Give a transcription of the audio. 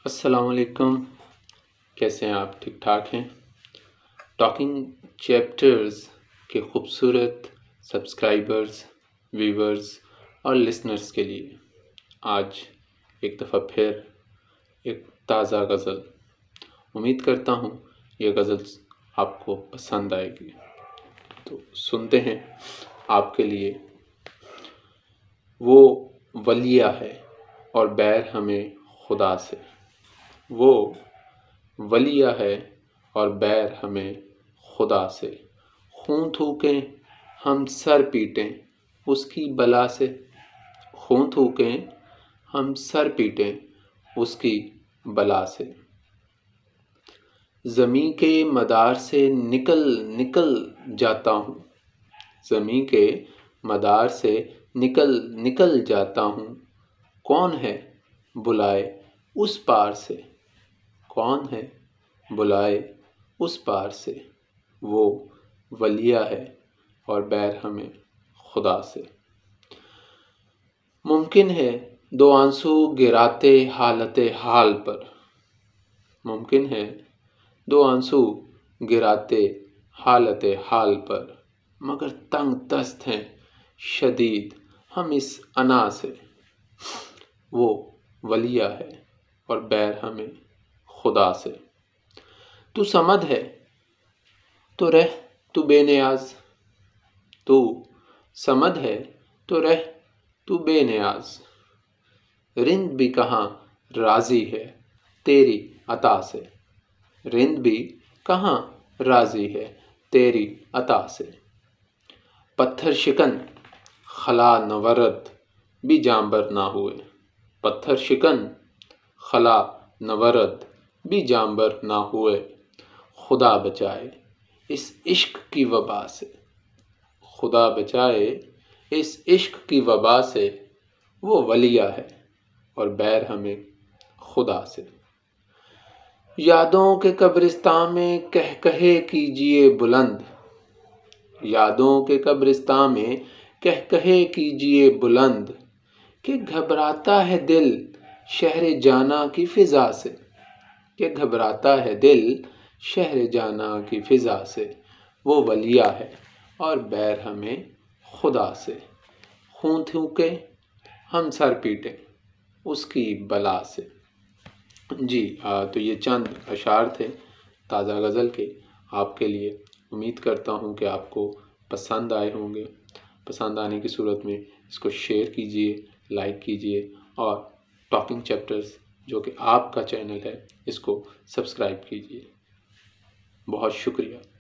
السلام علیکم، کیسے ہیں آپ؟ ٹھیک ٹھاک ہیں؟ ٹاکنگ چیپٹرز کے خوبصورت سبسکرائبرز، ویورز اور لسنرز کے لیے آج ایک دفعہ پھر ایک تازہ غزل، امید کرتا ہوں یہ غزل آپ کو پسند آئے گی، تو سنتے ہیں آپ کے لیے۔ وہ ولیہ ہے اور بیر ہمیں خدا سے، وہ ولیہ ہے اور بیر ہمیں خدا سے، خون تھوکیں ہم سر پیٹیں اس کی بلا سے، خون تھوکیں ہم سر پیٹیں اس کی بلا سے، زمیں کے مدار سے نکل جاتا ہوں، زمیں کے مدار سے نکل جاتا ہوں، کون ہے بلائے اس پار سے، کون ہے بلائے اس پار سے، وہ ولیہ ہے اور بیر ہمیں خدا سے۔ ممکن ہے دو آنسو گراتے حالت حال پر، ممکن ہے دو آنسو گراتے حالت حال پر، مگر تنگ دست ہیں شدید ہم اس انا سے، وہ ولیہ ہے اور بیر ہمیں خدا سے۔ تو صمد ہے تو رہ تو بے نیاز، تو صمد ہے تو رہ تو بے نیاز، رند بھی کہاں راضی ہے تیری عطا سے، رند بھی کہاں راضی ہے تیری عطا سے، پتھر شکن خلا نورد بھی جانبر نہ ہوئے، پتھر شکن خلا نورد بھی جانبر نہ ہوئے، خدا بچائے اس عشق کی وبا سے، خدا بچائے اس عشق کی وبا سے، وہ ولیہ ہے اور بیر ہمیں خدا سے۔ یادوں کے قبرستان میں کہے کیجئے بلند، یادوں کے قبرستان میں کہے کیجئے بلند، کہ گھبراتا ہے دل شہر جانا کی فضا سے، کہ گھبراتا ہے دل شہر جانا کی فضا سے، وہ ولیہ ہے اور بیر ہمیں خدا سے، خون تھوکیں ہم سر پیٹیں اس کی بلا سے۔ جی تو یہ چند اشعار تھے تازہ غزل کے آپ کے لیے، امید کرتا ہوں کہ آپ کو پسند آئے ہوں گے۔ پسند آنے کی صورت میں اس کو شیئر کیجئے، لائک کیجئے اور ٹاکنگ چیپٹرز جو کہ آپ کا چینل ہے اس کو سبسکرائب کیجئے۔ بہت شکریہ۔